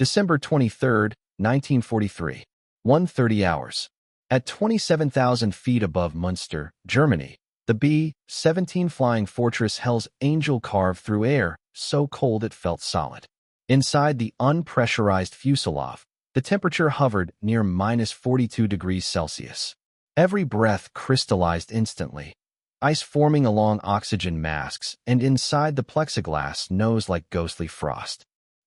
December 23, 1943. 1:30 hours. At 27,000 feet above Munster, Germany, the B-17 Flying Fortress Hell's Angel carved through air, so cold it felt solid. Inside the unpressurized fuselage, the temperature hovered near -42 degrees Celsius. Every breath crystallized instantly, ice forming along oxygen masks, and inside the plexiglass nose like ghostly frost.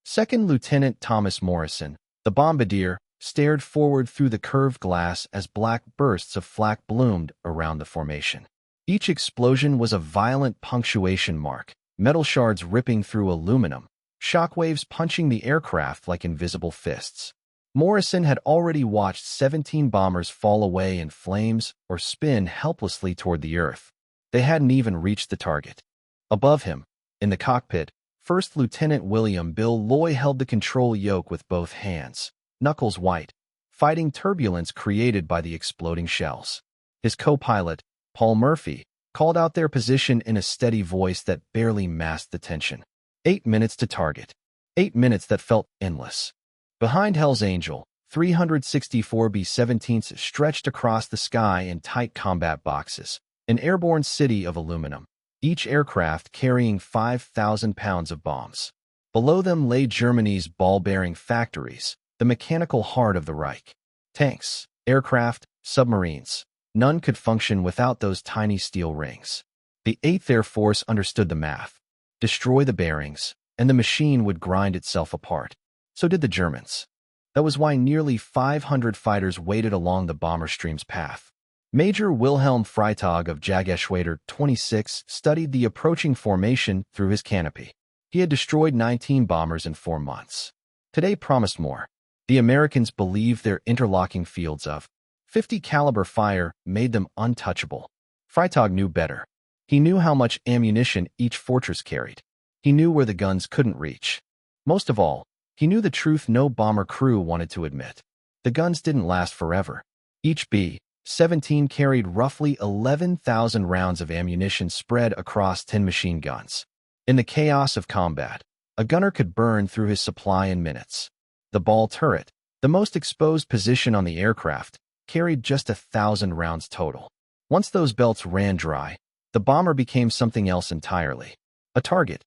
Second Lieutenant Thomas Morrison, the bombardier, stared forward through the curved glass as black bursts of flak bloomed around the formation. Each explosion was a violent punctuation mark, metal shards ripping through aluminum, shockwaves punching the aircraft like invisible fists. Morrison had already watched 17 bombers fall away in flames or spin helplessly toward the earth. They hadn't even reached the target. Above him, in the cockpit, First Lieutenant William Bill Loy held the control yoke with both hands, knuckles white, fighting turbulence created by the exploding shells. His co-pilot, Paul Murphy, called out their position in a steady voice that barely masked the tension. 8 minutes to target. 8 minutes that felt endless. Behind Hell's Angel, 364 B-17s stretched across the sky in tight combat boxes, an airborne city of aluminum, each aircraft carrying 5,000 pounds of bombs. Below them lay Germany's ball-bearing factories, the mechanical heart of the Reich. Tanks, aircraft, submarines. None could function without those tiny steel rings. The 8th Air Force understood the math. Destroy the bearings, and the machine would grind itself apart. So did the Germans. That was why nearly 500 fighters waited along the bomber stream's path. Major Wilhelm Freitag of Jagerschwader 26 studied the approaching formation through his canopy. He had destroyed 19 bombers in 4 months. Today promised more. The Americans believed their interlocking fields of .50 caliber fire made them untouchable. Freitag knew better. He knew how much ammunition each fortress carried. He knew where the guns couldn't reach. Most of all, he knew the truth no bomber crew wanted to admit. The guns didn't last forever. Each B-17 carried roughly 11,000 rounds of ammunition spread across 10 machine guns. In the chaos of combat, a gunner could burn through his supply in minutes. The ball turret, the most exposed position on the aircraft, carried just 1,000 rounds total. Once those belts ran dry, the bomber became something else entirely. A target.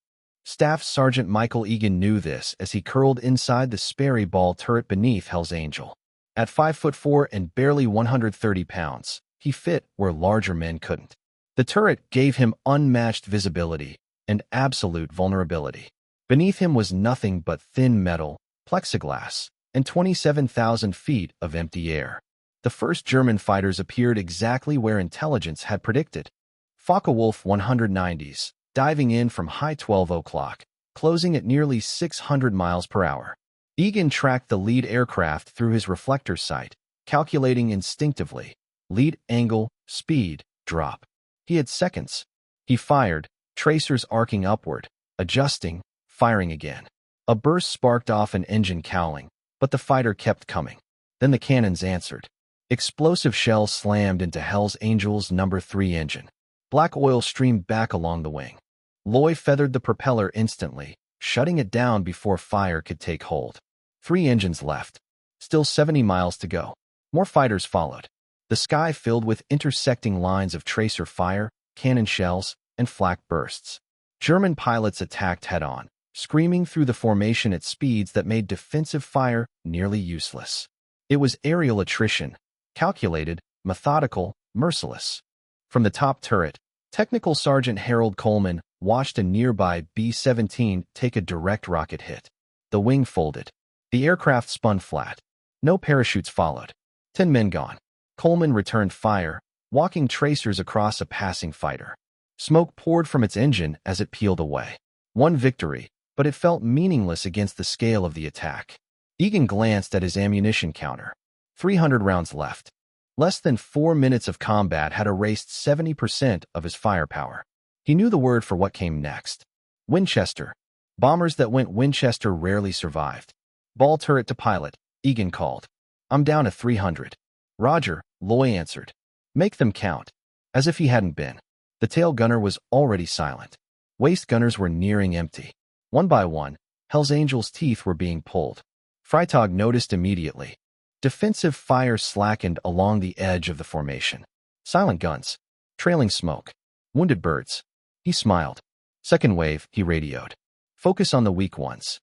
Staff Sergeant Michael Egan knew this as he curled inside the Sperry ball turret beneath Hell's Angel. At 5'4" and barely 130 pounds, he fit where larger men couldn't. The turret gave him unmatched visibility and absolute vulnerability. Beneath him was nothing but thin metal, plexiglass, and 27,000 feet of empty air. The first German fighters appeared exactly where intelligence had predicted. Focke-Wulf 190s, diving in from high 12 o'clock, closing at nearly 600 miles per hour. Egan tracked the lead aircraft through his reflector sight, calculating instinctively. Lead angle, speed, drop. He had seconds. He fired, tracers arcing upward, adjusting, firing again. A burst sparked off an engine cowling, but the fighter kept coming. Then the cannons answered. Explosive shells slammed into Hell's Angel's No. 3 engine. Black oil streamed back along the wing. Loy feathered the propeller instantly, shutting it down before fire could take hold. 3 engines left. Still 70 miles to go. More fighters followed. The sky filled with intersecting lines of tracer fire, cannon shells, and flak bursts. German pilots attacked head-on, screaming through the formation at speeds that made defensive fire nearly useless. It was aerial attrition, calculated, methodical, merciless. From the top turret, Technical Sergeant Harold Coleman watched a nearby B-17 take a direct rocket hit. The wing folded. The aircraft spun flat. No parachutes followed. 10 men gone. Coleman returned fire, walking tracers across a passing fighter. Smoke poured from its engine as it peeled away. One victory, but it felt meaningless against the scale of the attack. Egan glanced at his ammunition counter. 300 rounds left. Less than 4 minutes of combat had erased 70% of his firepower. He knew the word for what came next. Winchester. Bombers that went Winchester rarely survived. Ball turret to pilot, Egan called. I'm down to 300. Roger, Loy answered. Make them count. As if he hadn't been. The tail gunner was already silent. Waist gunners were nearing empty. One by one, Hell's Angel's teeth were being pulled. Freitag noticed immediately. Defensive fire slackened along the edge of the formation. Silent guns. Trailing smoke. Wounded birds. He smiled. Second wave, he radioed. Focus on the weak ones.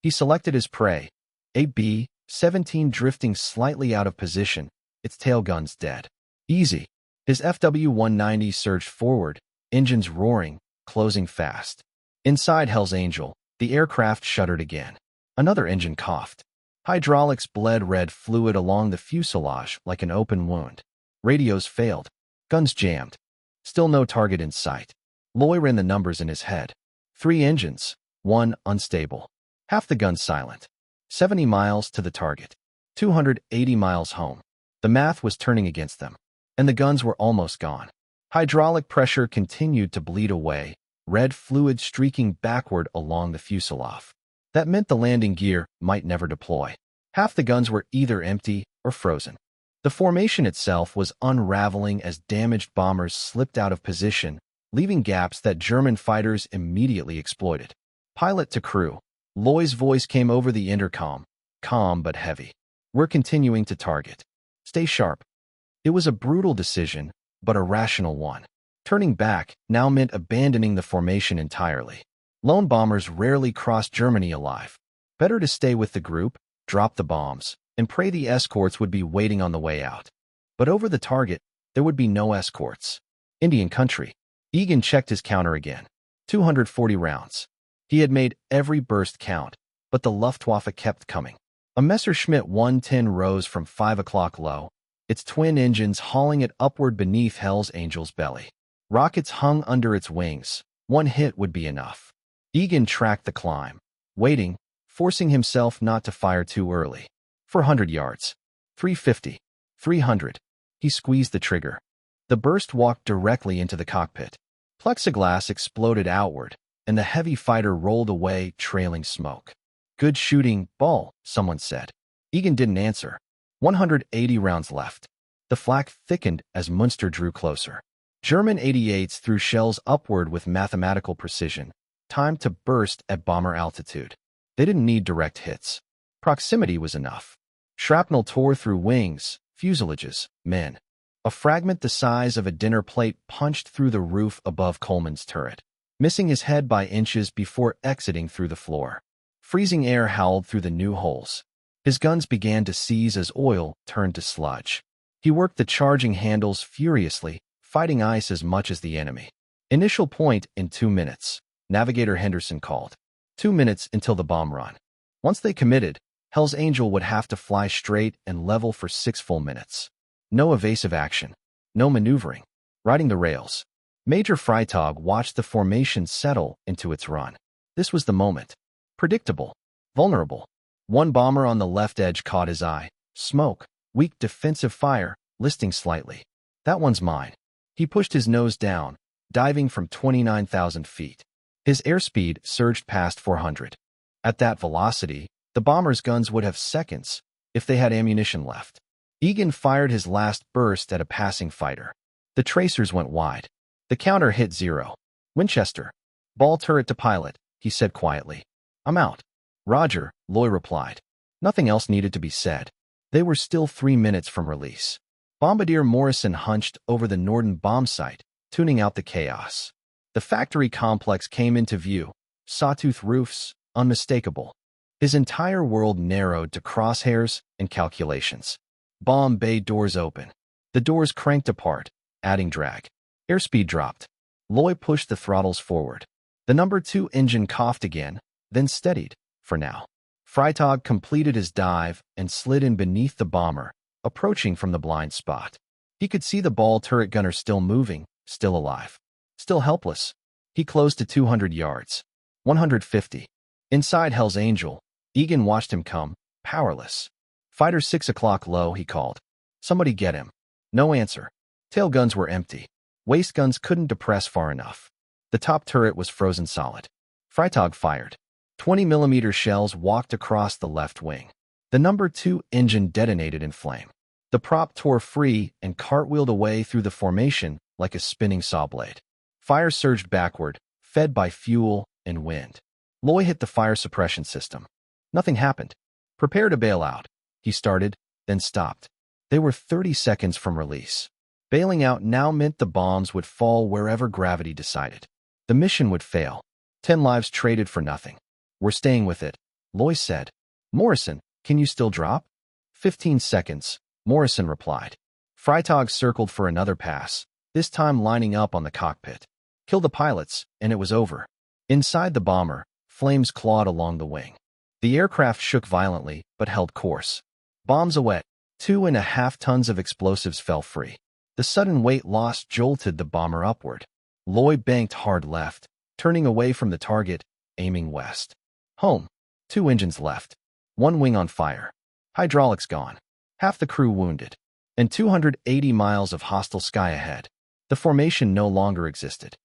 He selected his prey. A B-17 drifting slightly out of position, its tail guns dead. Easy. His FW-190 surged forward, engines roaring, closing fast. Inside Hell's Angel, the aircraft shuddered again. Another engine coughed. Hydraulics bled red fluid along the fuselage like an open wound. Radios failed. Guns jammed. Still no target in sight. Loy ran the numbers in his head. 3 engines, 1 unstable. Half the guns silent. 70 miles to the target. 280 miles home. The math was turning against them. And the guns were almost gone. Hydraulic pressure continued to bleed away, red fluid streaking backward along the fuselage. That meant the landing gear might never deploy. Half the guns were either empty or frozen. The formation itself was unraveling as damaged bombers slipped out of position, leaving gaps that German fighters immediately exploited. Pilot to crew. Loy's voice came over the intercom, calm but heavy. We're continuing to target. Stay sharp. It was a brutal decision, but a rational one. Turning back now meant abandoning the formation entirely. Lone bombers rarely crossed Germany alive. Better to stay with the group, drop the bombs, and pray the escorts would be waiting on the way out. But over the target, there would be no escorts. Indian country. Egan checked his counter again. 240 rounds. He had made every burst count, but the Luftwaffe kept coming. A Messerschmitt 110 rose from 5 o'clock low, its twin engines hauling it upward beneath Hell's Angel's belly. Rockets hung under its wings. One hit would be enough. Egan tracked the climb, waiting, forcing himself not to fire too early. 400 yards. 350. 300. He squeezed the trigger. The burst walked directly into the cockpit. Plexiglass exploded outward, and the heavy fighter rolled away, trailing smoke. Good shooting, Ball, someone said. Egan didn't answer. 180 rounds left. The flak thickened as Munster drew closer. German 88s threw shells upward with mathematical precision, timed to burst at bomber altitude. They didn't need direct hits. Proximity was enough. Shrapnel tore through wings, fuselages, men. A fragment the size of a dinner plate punched through the roof above Coleman's turret, missing his head by inches before exiting through the floor. Freezing air howled through the new holes. His guns began to seize as oil turned to sludge. He worked the charging handles furiously, fighting ice as much as the enemy. Initial point in 2 minutes, Navigator Henderson called. 2 minutes until the bomb run. Once they committed, Hell's Angel would have to fly straight and level for 6 full minutes. No evasive action. No maneuvering. Riding the rails. Major Freitag watched the formation settle into its run. This was the moment. Predictable. Vulnerable. One bomber on the left edge caught his eye. Smoke. Weak defensive fire, listing slightly. That one's mine. He pushed his nose down, diving from 29,000 feet. His airspeed surged past 400. At that velocity, the bomber's guns would have seconds if they had ammunition left. Egan fired his last burst at a passing fighter. The tracers went wide. The counter hit 0. Winchester. Ball turret to pilot, he said quietly. I'm out. Roger, Loy replied. Nothing else needed to be said. They were still 3 minutes from release. Bombardier Morrison hunched over the Norden bomb site, tuning out the chaos. The factory complex came into view, sawtooth roofs, unmistakable. His entire world narrowed to crosshairs and calculations. Bomb bay doors open. The doors cranked apart, adding drag. Airspeed dropped. Loy pushed the throttles forward. The number 2 engine coughed again, then steadied, for now. Freitag completed his dive and slid in beneath the bomber, approaching from the blind spot. He could see the ball turret gunner still moving, still alive. Still helpless. He closed to 200 yards. 150. Inside Hell's Angel, Egan watched him come, powerless. Fighter 6 o'clock low, he called. Somebody get him. No answer. Tail guns were empty. Waist guns couldn't depress far enough. The top turret was frozen solid. Freitag fired. 20mm shells walked across the left wing. The number 2 engine detonated in flame. The prop tore free and cartwheeled away through the formation like a spinning saw blade. Fire surged backward, fed by fuel and wind. Loy hit the fire suppression system. Nothing happened. Prepare to bail out. He started, then stopped. They were 30 seconds from release. Bailing out now meant the bombs would fall wherever gravity decided. The mission would fail. 10 lives traded for nothing. We're staying with it, Loy said. Morrison, can you still drop? 15 seconds, Morrison replied. Freitag circled for another pass, this time lining up on the cockpit. Kill the pilots, and it was over. Inside the bomber, flames clawed along the wing. The aircraft shook violently, but held course. Bombs away. 2.5 tons of explosives fell free. The sudden weight loss jolted the bomber upward. Loy banked hard left, turning away from the target, aiming west. Home. 2 engines left. 1 wing on fire. Hydraulics gone. Half the crew wounded. And 280 miles of hostile sky ahead. The formation no longer existed.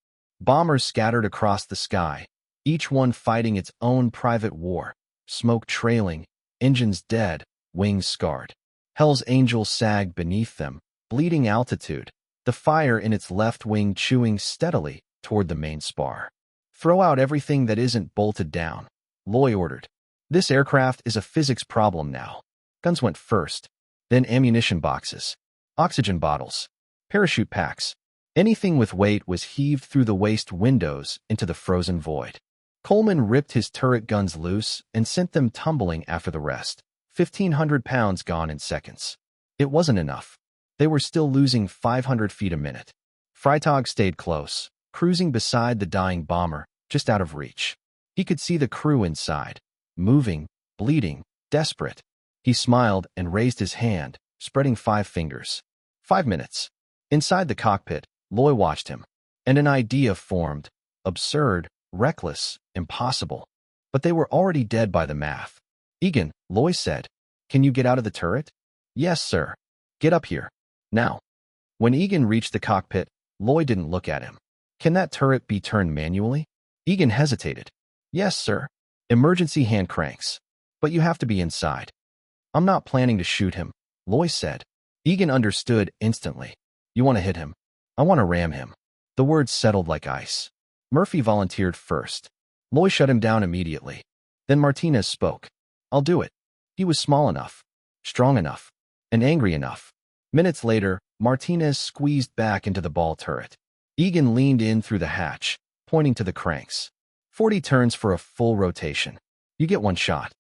Bombers scattered across the sky, each one fighting its own private war. Smoke trailing, engines dead, wings scarred. Hell's Angel sagged beneath them, bleeding altitude, the fire in its left wing chewing steadily toward the main spar. Throw out everything that isn't bolted down, Loy ordered. This aircraft is a physics problem now. Guns went first, then ammunition boxes, oxygen bottles, parachute packs. Anything with weight was heaved through the waste windows into the frozen void. Coleman ripped his turret guns loose and sent them tumbling after the rest, 1,500 pounds gone in seconds. It wasn't enough. They were still losing 500 feet a minute. Freitag stayed close, cruising beside the dying bomber, just out of reach. He could see the crew inside, moving, bleeding, desperate. He smiled and raised his hand, spreading 5 fingers. 5 minutes. Inside the cockpit, Loy watched him, and an idea formed. Absurd, reckless, impossible. But they were already dead by the math. Egan, Loy said, can you get out of the turret? Yes, sir. Get up here. Now. When Egan reached the cockpit, Loy didn't look at him. Can that turret be turned manually? Egan hesitated. Yes, sir. Emergency hand cranks. But you have to be inside. I'm not planning to shoot him, Loy said. Egan understood instantly. You want to hit him? I want to ram him. The words settled like ice. Murphy volunteered first. Loy shut him down immediately. Then Martinez spoke. I'll do it. He was small enough, strong enough, and angry enough. Minutes later, Martinez squeezed back into the ball turret. Egan leaned in through the hatch, pointing to the cranks. 40 turns for a full rotation. You get 1 shot.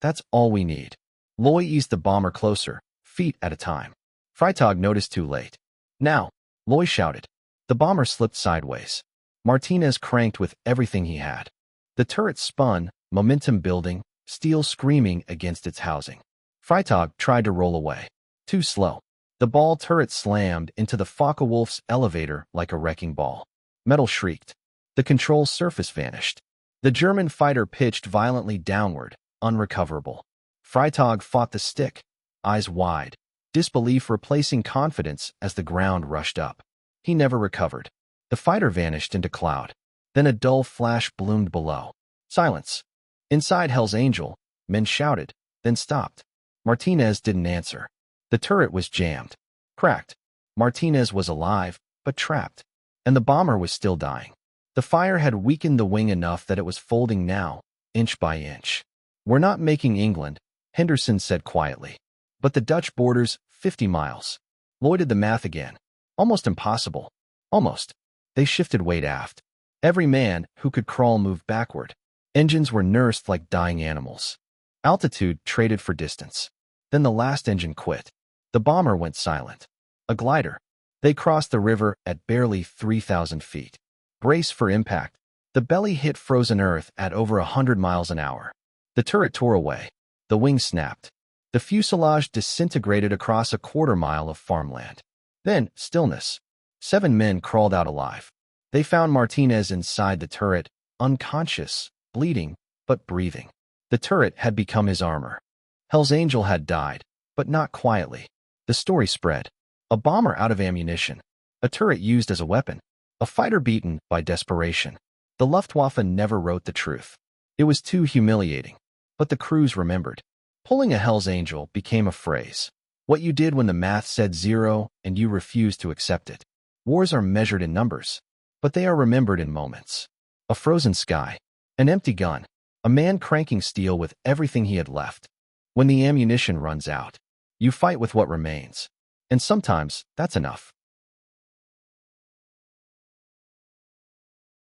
That's all we need. Loy eased the bomber closer, feet at a time. Freitag noticed too late. Now, Loy shouted. The bomber slipped sideways. Martinez cranked with everything he had. The turret spun, momentum building, steel screaming against its housing. Freitag tried to roll away. Too slow. The ball turret slammed into the Focke-Wulf's elevator like a wrecking ball. Metal shrieked. The control surface vanished. The German fighter pitched violently downward, unrecoverable. Freitag fought the stick, eyes wide, disbelief replacing confidence as the ground rushed up. He never recovered. The fighter vanished into cloud. Then a dull flash bloomed below. Silence. Inside Hell's Angel, men shouted, then stopped. Martinez didn't answer. The turret was jammed. Cracked. Martinez was alive, but trapped. And the bomber was still dying. The fire had weakened the wing enough that it was folding now, inch by inch. We're not making England, Henderson said quietly. But the Dutch border's 50 miles. Loy did the math again. Almost impossible. Almost. They shifted weight aft. Every man who could crawl moved backward. Engines were nursed like dying animals. Altitude traded for distance. Then the last engine quit. The bomber went silent. A glider. They crossed the river at barely 3,000 feet. Brace for impact. The belly hit frozen earth at over 100 miles an hour. The turret tore away. The wings snapped. The fuselage disintegrated across a quarter-mile of farmland. Then, stillness. 7 men crawled out alive. They found Martinez inside the turret, unconscious, bleeding, but breathing. The turret had become his armor. Hell's Angel had died, but not quietly. The story spread. A bomber out of ammunition. A turret used as a weapon. A fighter beaten by desperation. The Luftwaffe never wrote the truth. It was too humiliating. But the crews remembered. Pulling a Hell's Angel became a phrase. What you did when the math said 0 and you refused to accept it. Wars are measured in numbers, but they are remembered in moments. A frozen sky. An empty gun. A man cranking steel with everything he had left. When the ammunition runs out, you fight with what remains. And sometimes that's enough.